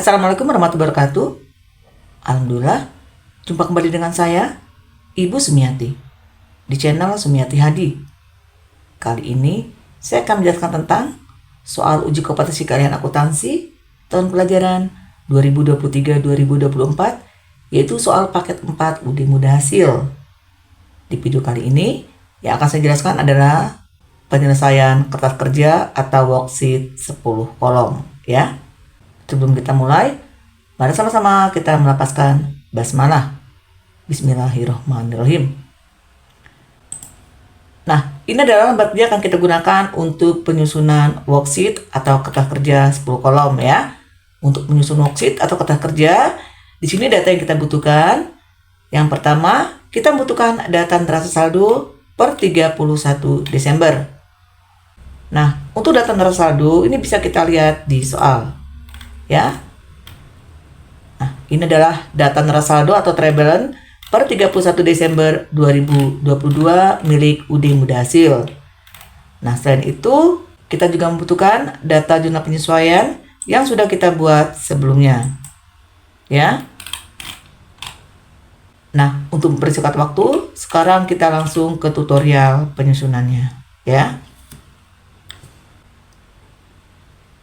Assalamualaikum warahmatullahi wabarakatuh. Alhamdulillah, jumpa kembali dengan saya, Ibu Sumiati, di channel Sumiati Hadi. Kali ini, saya akan menjelaskan tentang soal uji kompetensi keahlian akuntansi tahun pelajaran 2023-2024, yaitu soal paket 4 UD Mudah Hasil. Di video kali ini, yang akan saya jelaskan adalah penyelesaian kertas kerja atau worksheet 10 kolom, ya. Sebelum kita mulai, mari sama-sama kita melafazkan basmalah. Bismillahirrahmanirrahim. Nah, ini adalah lembar kerja akan kita gunakan untuk penyusunan worksheet atau kertas kerja 10 kolom ya. Untuk menyusun worksheet atau kertas kerja, di sini data yang kita butuhkan. Yang pertama, kita membutuhkan data neraca saldo per 31 Desember. Nah, untuk data neraca saldo ini bisa kita lihat di soal. Ya. Nah, ini adalah data neraca saldo atau trial balance per 31 Desember 2022 milik UD Mudah Hasil. Nah, selain itu, kita juga membutuhkan data jurnal penyesuaian yang sudah kita buat sebelumnya. Ya. Nah, untuk mempersingkat waktu, sekarang kita langsung ke tutorial penyusunannya, ya.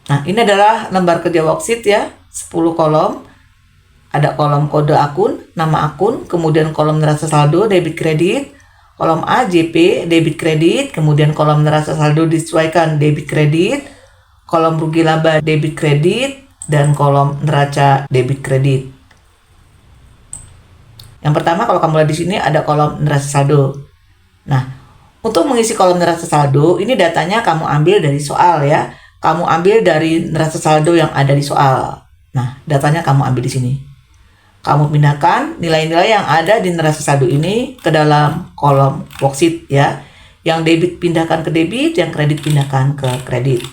Nah, ini adalah lembar kerja worksheet ya, 10 kolom. Ada kolom kode akun, nama akun, kemudian kolom neraca saldo, debit kredit, kolom A, JP, debit kredit, kemudian kolom neraca saldo disesuaikan, debit kredit, kolom rugi laba, debit kredit, dan kolom neraca debit kredit. Yang pertama, kalau kamu lihat di sini ada kolom neraca saldo. Nah, untuk mengisi kolom neraca saldo, ini datanya kamu ambil dari soal ya. Kamu ambil dari neraca saldo yang ada di soal. Nah, datanya kamu ambil di sini. Kamu pindahkan nilai-nilai yang ada di neraca saldo ini ke dalam kolom worksheet ya. Yang debit pindahkan ke debit, yang kredit pindahkan ke kredit.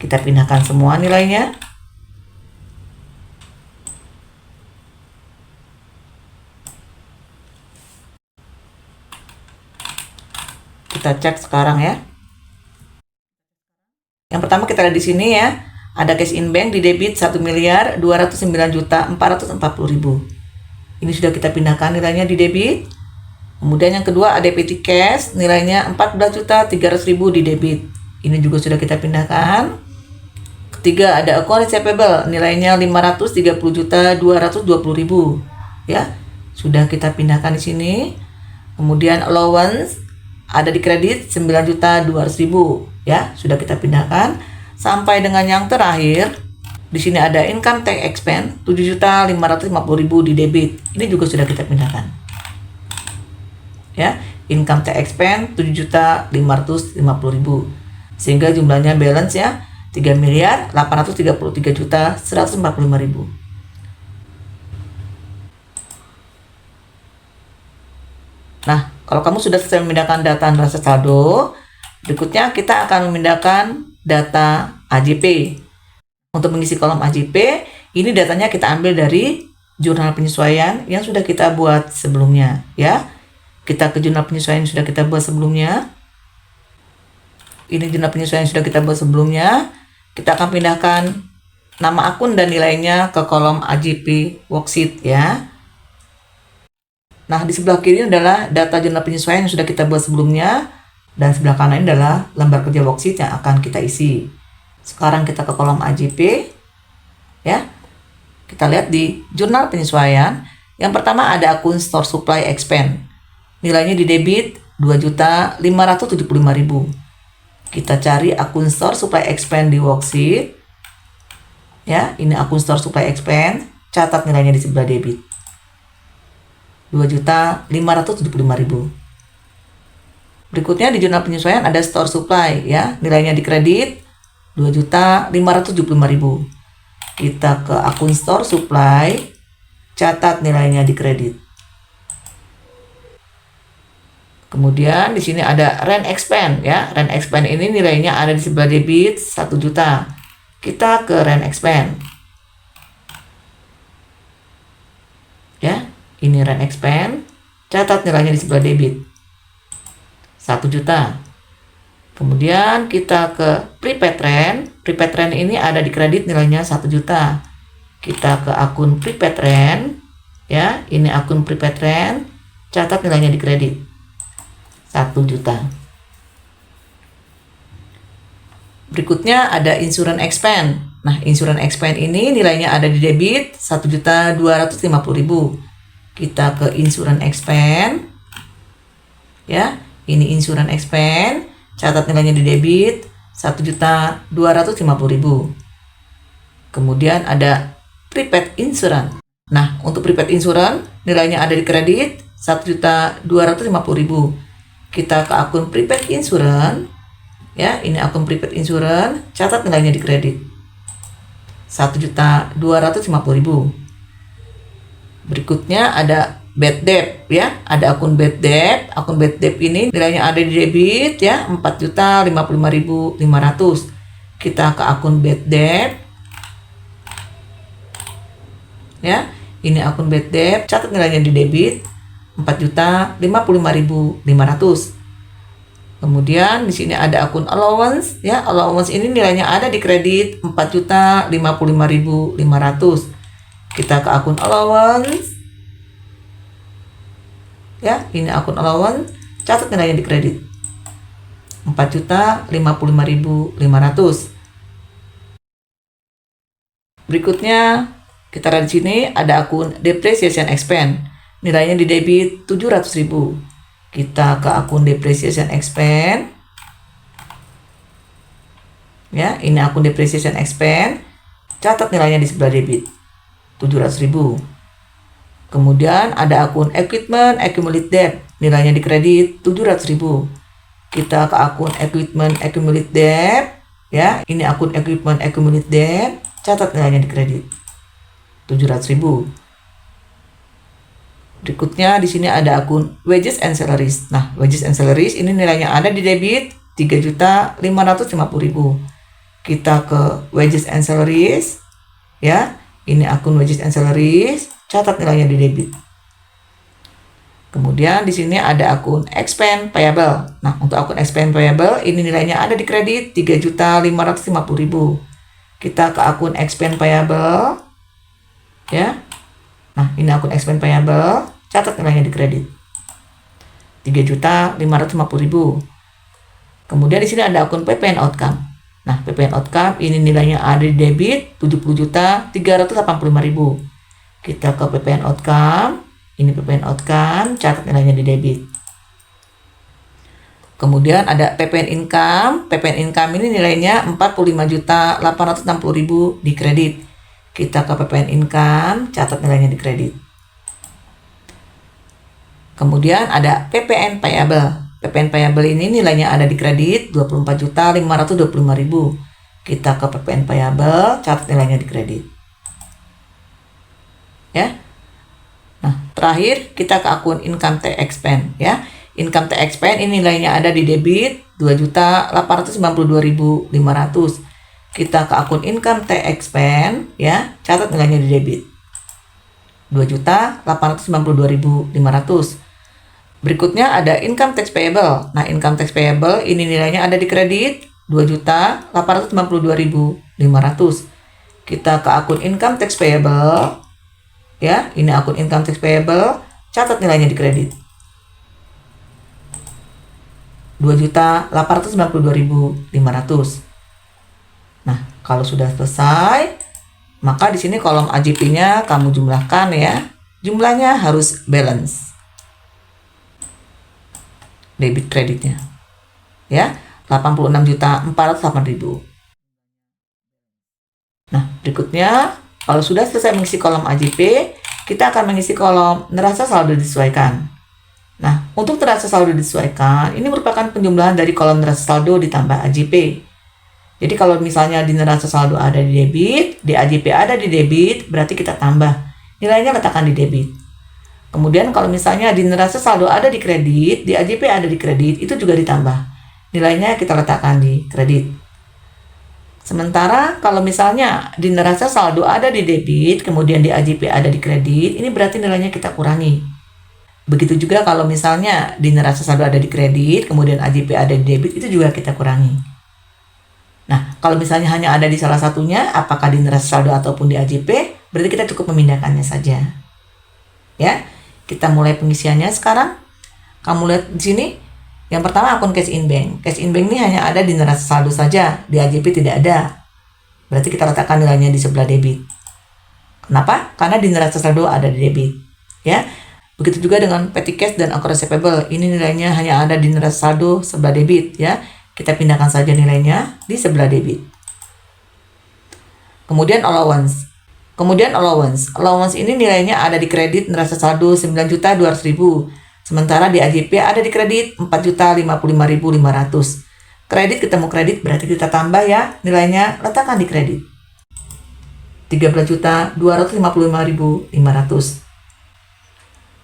Kita pindahkan semua nilainya. Kita cek sekarang ya. Yang pertama kita lihat di sini ya, ada cash in bank di debit 1.209.440.000. Ini sudah kita pindahkan nilainya di debit. Kemudian yang kedua ada PT cash, nilainya 14.300.000 di debit. Ini juga sudah kita pindahkan. Ketiga ada account receivable, nilainya 530.220.000. Ya, sudah kita pindahkan di sini. Kemudian allowance ada di kredit 9.200.000 ya, sudah kita pindahkan sampai dengan yang terakhir. Di sini ada income tax expense 7.550.000 di debit. Ini juga sudah kita pindahkan. Ya, income tax expense 7.550.000 sehingga jumlahnya balance ya 3.833.145.000. Nah, kalau kamu sudah selesai memindahkan data neraca saldo, berikutnya kita akan memindahkan data AJP. Untuk mengisi kolom AJP, ini datanya kita ambil dari jurnal penyesuaian yang sudah kita buat sebelumnya, ya. Kita ke jurnal penyesuaian yang sudah kita buat sebelumnya. Ini jurnal penyesuaian yang sudah kita buat sebelumnya. Kita akan pindahkan nama akun dan nilainya ke kolom AJP worksheet, ya. Nah, di sebelah kiri adalah data jurnal penyesuaian yang sudah kita buat sebelumnya. Dan sebelah kanan ini adalah lembar kerja worksheet yang akan kita isi. Sekarang kita ke kolom AJP. Ya. Kita lihat di jurnal penyesuaian. Yang pertama ada akun store supply expense. Nilainya di debit 2.575.000. Kita cari akun store supply expense di worksheet. Ya, ini akun store supply expense. Catat nilainya di sebelah debit. 2.575.000. Berikutnya di jurnal penyesuaian ada store supply ya, nilainya di kredit 2.575.000. Kita ke akun store supply, catat nilainya di kredit. Kemudian di sini ada rent expense ya, rent expense ini nilainya ada di sebelah debit 1 juta. Kita ke rent expense. Ya. Ini rent expense, catat nilainya di sebelah debit 1 juta. Kemudian kita ke prepaid rent, prepaid rent ini ada di kredit nilainya 1 juta. Kita ke akun prepaid rent, ya, ini akun prepaid rent, catat nilainya di kredit 1 juta. Berikutnya ada insurance expense. Nah, insurance expense ini nilainya ada di debit 1.250.000. Kita ke insurance expense, ya, ini insurance expense, catat nilainya di debit 1.250.000. Kemudian ada prepaid insurance. Nah, untuk prepaid insurance nilainya ada di kredit 1.250.000. Kita ke akun prepaid insurance, ya, ini akun prepaid insurance, catat nilainya di kredit 1.250.000. Berikutnya ada bad debt, ya, ada akun bad debt. Akun bad debt ini nilainya ada di debit, ya, 4.055.500. Kita ke akun bad debt, ya, ini akun bad debt, catat nilainya di debit 4.055.500. Kemudian di sini ada akun allowance, ya, allowance ini nilainya ada di kredit 4.055.500. Kita ke akun allowance, ya, ini akun allowance, catat nilainya di kredit 4.055.500. Berikutnya kita lihat di sini ada akun depreciation expense, nilainya di debit 700.000. Kita ke akun depreciation expense, ya, ini akun depreciation expense, catat nilainya di sebelah debit 700.000. Kemudian ada akun equipment accumulated debt, nilainya di kredit 700.000. Kita ke akun equipment accumulated debt, ya, ini akun equipment accumulated debt, catat nilainya di kredit 700.000. Berikutnya di sini ada akun wages and salaries. Nah, wages and salaries ini nilainya ada di debit 3.550.000. Kita ke wages and salaries, ya, ini akun wages and salaries, catat nilainya di debit. Kemudian di sini ada akun expense payable. Nah, untuk akun expense payable ini nilainya ada di kredit 3.550.000. Kita ke akun expense payable, ya. Nah, ini akun expense payable, catat nilainya di kredit 3.550.000. Kemudian di sini ada akun PPN outcome. Nah, PPN outcome ini nilainya ada di debit 70.385.000. Kita ke PPN outcome, ini PPN outcome, catat nilainya di debit. Kemudian ada PPN income. PPN income ini nilainya 45.860.000 di kredit. Kita ke PPN income, catat nilainya di kredit. Kemudian ada PPN payable. PPN payable ini nilainya ada di kredit 24.525.000. Kita ke PPN payable, catat nilainya di kredit. Ya. Nah, terakhir kita ke akun income tax expense, ya. Income tax expense ini nilainya ada di debit 2.892.500. Kita ke akun income tax expense, ya, catat nilainya di debit 2.892.500. Berikutnya ada income tax payable. Nah, income tax payable ini nilainya ada di kredit 2.892.500. Kita ke akun income tax payable, ya, ini akun income tax payable, catat nilainya di kredit 2.892.500. Nah, kalau sudah selesai, maka di sini kolom AJP-nya kamu jumlahkan, ya. Jumlahnya harus balance. Debit kreditnya, ya, 86.408.000. Nah, berikutnya kalau sudah selesai mengisi kolom AJP, kita akan mengisi kolom neraca saldo disesuaikan. Nah, untuk neraca saldo disesuaikan, ini merupakan penjumlahan dari kolom neraca saldo ditambah AJP. Jadi kalau misalnya di neraca saldo ada di debit, di AJP ada di debit, berarti kita tambah. Nilainya letakkan di debit. Kemudian kalau misalnya di neraca saldo ada di kredit, di AJP ada di kredit, itu juga ditambah. Nilainya kita letakkan di kredit. Sementara kalau misalnya di neraca saldo ada di debit, kemudian di AJP ada di kredit, ini berarti nilainya kita kurangi. Begitu juga kalau misalnya di neraca saldo ada di kredit, kemudian AJP ada di debit, itu juga kita kurangi. Nah, kalau misalnya hanya ada di salah satunya, apakah di neraca saldo ataupun di AJP, berarti kita cukup memindahkannya saja. Ya, kita mulai pengisiannya sekarang. Kamu lihat di sini, yang pertama akun cash in bank. Cash in bank ini hanya ada di neraca saldo saja, di AJP tidak ada. Berarti kita letakkan nilainya di sebelah debit. Kenapa? Karena di neraca saldo ada di debit. Ya, begitu juga dengan petty cash dan account receivable. Ini nilainya hanya ada di neraca saldo sebelah debit. Ya, kita pindahkan saja nilainya di sebelah debit. Kemudian allowance. Allowance ini nilainya ada di kredit neraca saldo 9.200.000. Sementara di AJP ada di kredit 4.055.500. Kredit ketemu kredit berarti kita tambah ya, nilainya letakkan di kredit. 13.255.500.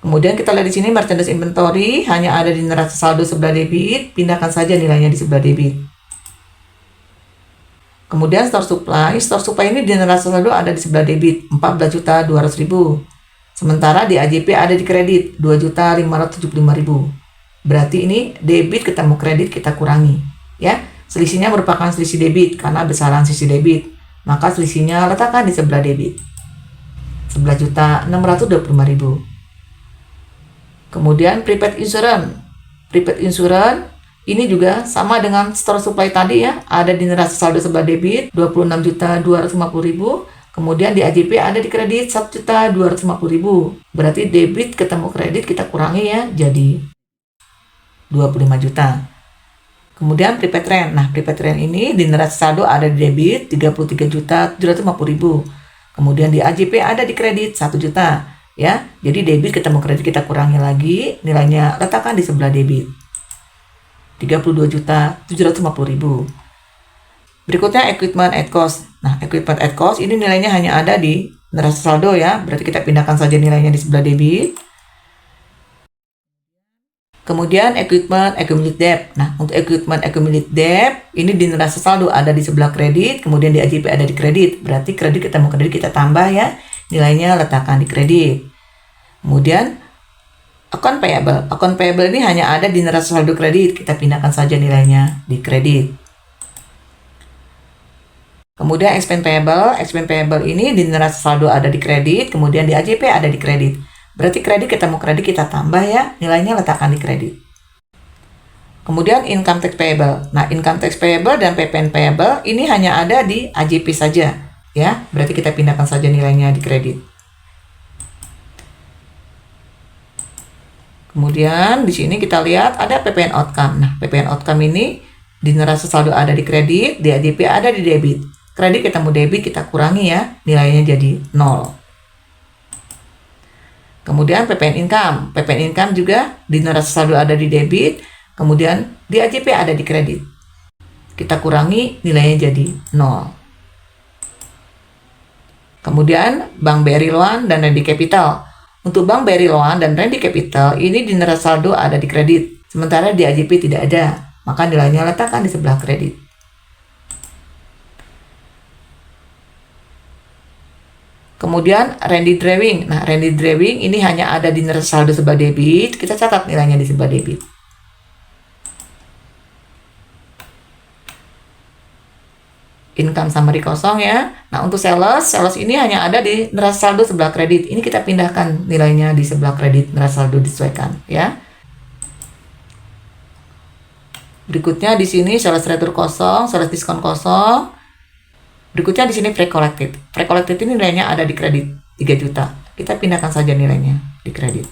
Kemudian kita lihat di sini merchandise inventory hanya ada di neraca saldo sebelah debit, pindahkan saja nilainya di sebelah debit. Kemudian store supply ini di neraca saldo ada di sebelah debit 14.200.000. Sementara di AJP ada di kredit 2.575.000. Berarti ini debit ketemu kredit kita kurangi, ya. Selisihnya merupakan selisih debit karena besaran sisi debit. Maka selisihnya letakkan di sebelah debit. 11.625.000. Kemudian prepaid insurance. Prepaid insurance ini juga sama dengan store supply tadi ya, ada di neraca saldo sebelah debit 26.250.000. Kemudian di AJP ada di kredit 1.250.000. Berarti debit ketemu kredit kita kurangi ya, jadi 25 juta. Kemudian prepaid rent. Nah, prepaid rent ini di neraca saldo ada di debit 33.750.000. Kemudian di AJP ada di kredit 1 juta. Ya, jadi debit ketemu kredit kita kurangi lagi, nilainya letakkan di sebelah debit. 32.750.000. Berikutnya equipment at cost. Nah, equipment at cost ini nilainya hanya ada di neraca saldo ya, berarti kita pindahkan saja nilainya di sebelah debit. Kemudian equipment accumulated debt. Nah, untuk equipment accumulated debt ini di neraca saldo ada di sebelah kredit, kemudian di AJP ada di kredit. Berarti kredit ketemu kredit kita tambah ya, nilainya letakkan di kredit. Kemudian account payable. Account payable ini hanya ada di neraca saldo kredit, kita pindahkan saja nilainya di kredit. Kemudian expense payable ini di neraca saldo ada di kredit, kemudian di AJP ada di kredit. Berarti kredit ketemu kredit kita tambah ya, nilainya letakkan di kredit. Kemudian income tax payable. Nah, income tax payable dan PPN payable ini hanya ada di AJP saja ya, berarti kita pindahkan saja nilainya di kredit. Kemudian di sini kita lihat ada PPN outcome. Nah, PPN outcome ini di neraca saldo ada di kredit, di AJP ada di debit. Kredit ketemu debit kita kurangi ya, nilainya jadi 0. Kemudian PPN income juga di neraca saldo ada di debit, kemudian di AJP ada di kredit. Kita kurangi, nilainya jadi 0. Kemudian Bank BRI Loan dan Ready Capital. Untuk Bank BRI Loan dan Ready Capital ini di neraca saldo ada di kredit, sementara di AJP tidak ada, maka nilainya letakkan di sebelah kredit. Kemudian Randy Drawing. Nah, Randy Drawing ini hanya ada di neraca saldo sebelah debit, kita catat nilainya di sebelah debit. Income summary kosong ya. Nah, untuk sales ini hanya ada di neraca saldo sebelah kredit. Ini kita pindahkan nilainya di sebelah kredit, neraca saldo disesuaikan ya. Berikutnya di sini sales return kosong, sales diskon kosong. Berikutnya di sini pre-collected. Pre-collected ini nilainya ada di kredit 3 juta. Kita pindahkan saja nilainya di kredit.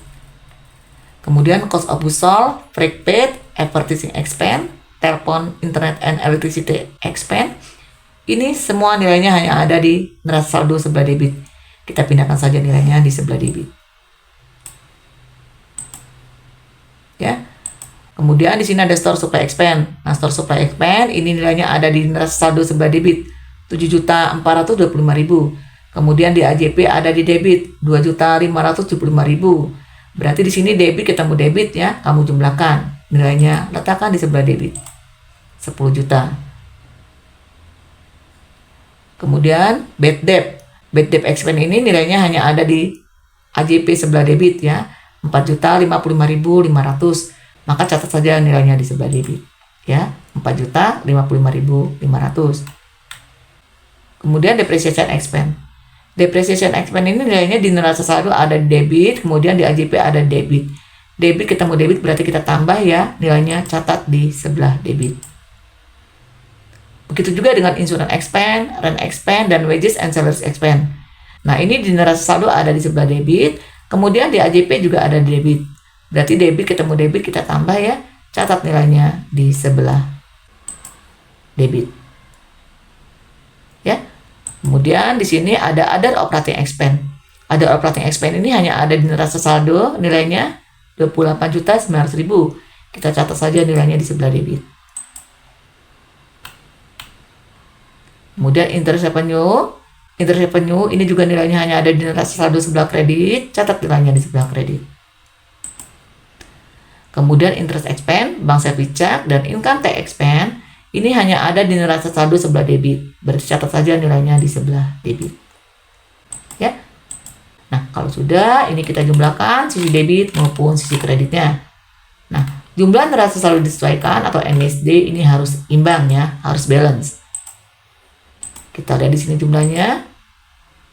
Kemudian cost of goods sold, freight paid, advertising expense, telepon, internet and electricity expense. Ini semua nilainya hanya ada di neraca saldo sebelah debit. Kita pindahkan saja nilainya di sebelah debit. Ya. Kemudian di sini ada store supply expense. Nah, store supply expense ini nilainya ada di neraca saldo sebelah debit 7.425.000. Kemudian di AJP ada di debit 2.575.000. Berarti di sini debit ketemu debit ya, kamu jumlahkan. Nilainya letakkan di sebelah debit. 10 juta. Kemudian bad debt. Bad debt expense ini nilainya hanya ada di AJP sebelah debit ya, 4.055.500. Maka catat saja nilainya di sebelah debit ya, 4.055.500. Kemudian depreciation expense. Depreciation expense ini nilainya di neraca saldo ada debit, kemudian di AJP ada debit. Debit ketemu debit berarti kita tambah ya, nilainya catat di sebelah debit. Begitu juga dengan insurance expense, rent expense, dan wages and salaries expense. Nah, ini di neraca saldo ada di sebelah debit, kemudian di AJP juga ada debit. Berarti debit ketemu debit kita tambah ya, catat nilainya di sebelah debit. Ya. Kemudian di sini ada other operating expense. Other operating expense ini hanya ada di neraca saldo, nilainya 28.900.000. Kita catat saja nilainya di sebelah debit. Kemudian interest revenue. Interest revenue ini juga nilainya hanya ada di neraca saldo sebelah kredit, catat nilainya di sebelah kredit. Kemudian interest expense, bank service charge, dan income tax expense ini hanya ada di neraca saldo sebelah debit. Berarti catat saja nilainya di sebelah debit. Ya. Nah, kalau sudah, ini kita jumlahkan sisi debit maupun sisi kreditnya. Nah, jumlah neraca saldo disesuaikan atau NSD ini harus imbang ya, harus balance. Kita lihat di sini jumlahnya.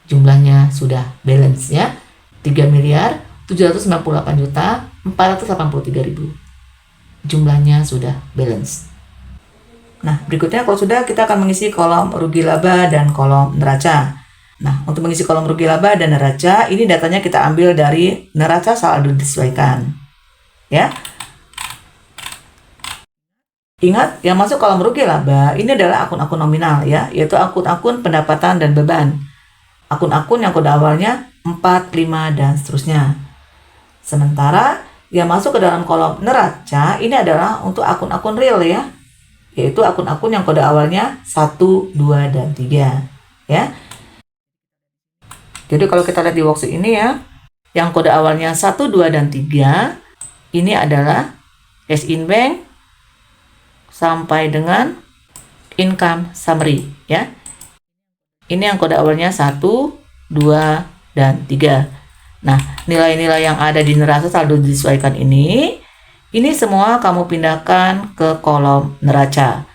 Jumlahnya sudah balance ya. 3.798.483.000. Jumlahnya sudah balance. Nah, berikutnya kalau sudah kita akan mengisi kolom rugi laba dan kolom neraca. Nah, untuk mengisi kolom rugi laba dan neraca, ini datanya kita ambil dari neraca saldo disesuaikan. Ya. Ingat, yang masuk kolom rugi laba ini adalah akun-akun nominal ya, yaitu akun-akun pendapatan dan beban. Akun-akun yang kode awalnya 4, 5, dan seterusnya. Sementara yang masuk ke dalam kolom neraca ini adalah untuk akun-akun real ya, yaitu akun-akun yang kode awalnya 1, 2, dan 3 ya. Jadi kalau kita lihat di worksheet ini ya, yang kode awalnya 1, 2, dan 3 ini adalah cash in bank sampai dengan income summary ya. Ini yang kode awalnya 1, 2, dan 3. Nah, nilai-nilai yang ada di neraca saldo disesuaikan ini semua kamu pindahkan ke kolom neraca.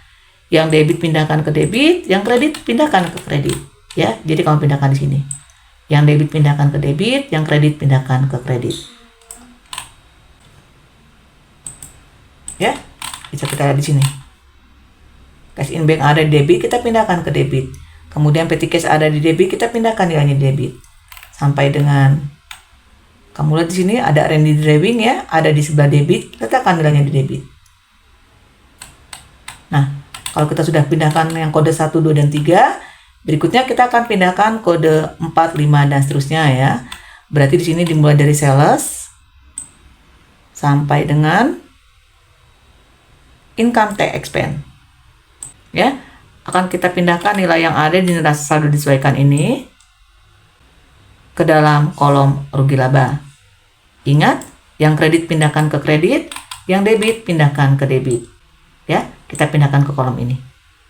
Yang debit pindahkan ke debit, yang kredit pindahkan ke kredit ya. Jadi kamu pindahkan di sini. Yang debit pindahkan ke debit, yang kredit pindahkan ke kredit. Ya. Bisa kita lihat di sini. Cash in bank ada di debit, kita pindahkan ke debit. Kemudian petty cash ada di debit, kita pindahkan nilainya di debit. Sampai dengan kamu lihat di sini ada R&D driving ya, ada di sebelah debit, letakkan nilainya di debit. Nah, kalau kita sudah pindahkan yang kode 1, 2, dan 3, berikutnya kita akan pindahkan kode 4, 5, dan seterusnya ya. Berarti di sini dimulai dari sales sampai dengan income tax expense. Ya, akan kita pindahkan nilai yang ada di neraca saldo disesuaikan ini ke dalam kolom rugi laba. Ingat, yang kredit pindahkan ke kredit, yang debit pindahkan ke debit. Ya, kita pindahkan ke kolom ini,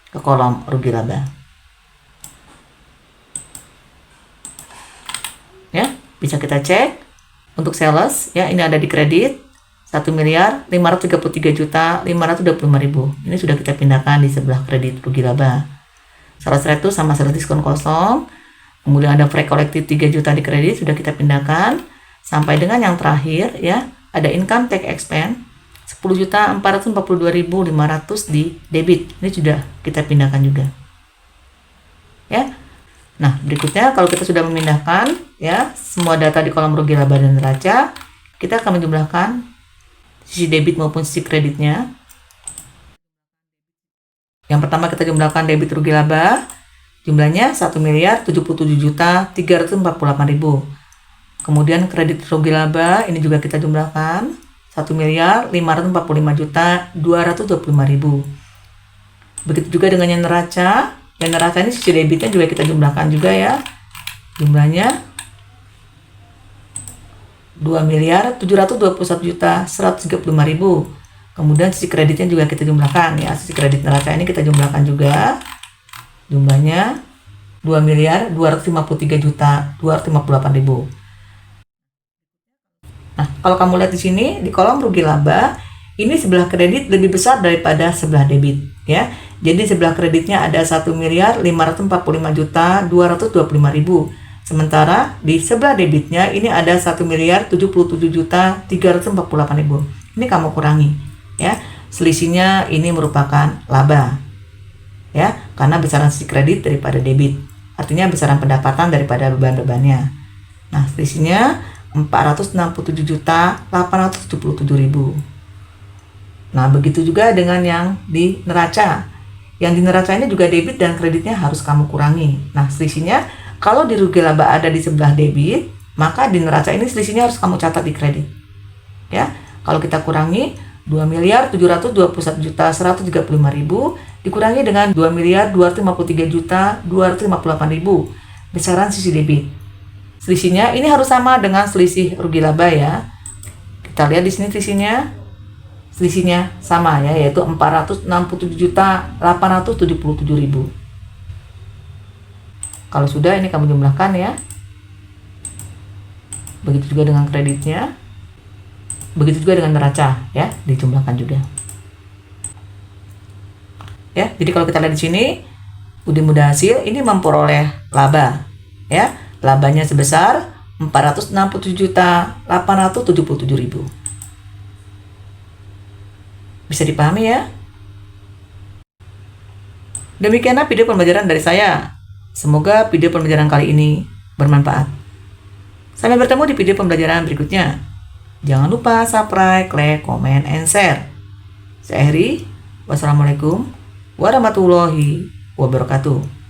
ke kolom rugi laba. Ya, bisa kita cek untuk sales ya, ini ada di kredit 1.533.525.000. Ini sudah kita pindahkan di sebelah kredit rugi laba. Sales rate sama sales diskon kosong. Kemudian ada free collected 3 juta di kredit sudah kita pindahkan. Sampai dengan yang terakhir ya, ada income tax expense 10.442.500 di debit. Ini sudah kita pindahkan juga. Ya. Nah, berikutnya kalau kita sudah memindahkan ya semua data di kolom rugi laba dan neraca, kita akan menjumlahkan sisi debit maupun sisi kreditnya. Yang pertama kita jumlahkan debit rugi laba, jumlahnya 1.077.348.000. Kemudian kredit rugi laba ini juga kita jumlahkan 1.545.225.000. Begitu juga dengan yang neraca. Yang neraca ini sisi debitnya juga kita jumlahkan juga ya. Jumlahnya 2.721.135.000. Kemudian sisi kreditnya juga kita jumlahkan ya. Sisi kredit neraca ini kita jumlahkan juga. Jumlahnya 2.253.258.000. Nah, kalau kamu lihat di sini di kolom rugi laba, ini sebelah kredit lebih besar daripada sebelah debit ya. Jadi sebelah kreditnya ada 1.545.225.000. Sementara di sebelah debitnya ini ada 1.077.348.000. Ini kamu kurangi ya. Selisihnya ini merupakan laba ya, karena besaran sisi kredit daripada debit. Artinya besaran pendapatan daripada beban-bebannya. Nah, selisihnya 467.877.000. Nah, begitu juga dengan yang di neraca. Yang di neraca ini juga debit dan kreditnya harus kamu kurangi. Nah, selisihnya kalau di rugi laba ada di sebelah debit, maka di neraca ini selisihnya harus kamu catat di kredit. Ya, kalau kita kurangi 2.721.135.000 dikurangi dengan 2.253.258.000 besaran sisi debit. Selisihnya ini harus sama dengan selisih rugi laba ya. Kita lihat di sini selisihnya sama ya, yaitu 467.877.000. Kalau sudah, ini kamu jumlahkan ya. Begitu juga dengan kreditnya. Begitu juga dengan neraca ya, dijumlahkan juga. Ya, jadi kalau kita lihat di sini Budi Muda Hasil ini memperoleh laba ya. Labanya sebesar 467.877.000. Bisa dipahami ya? Demikianlah video pembelajaran dari saya. Semoga video pembelajaran kali ini bermanfaat. Sampai bertemu di video pembelajaran berikutnya. Jangan lupa subscribe, like, comment, and share. Saya Heri. Wassalamualaikum warahmatullahi wabarakatuh.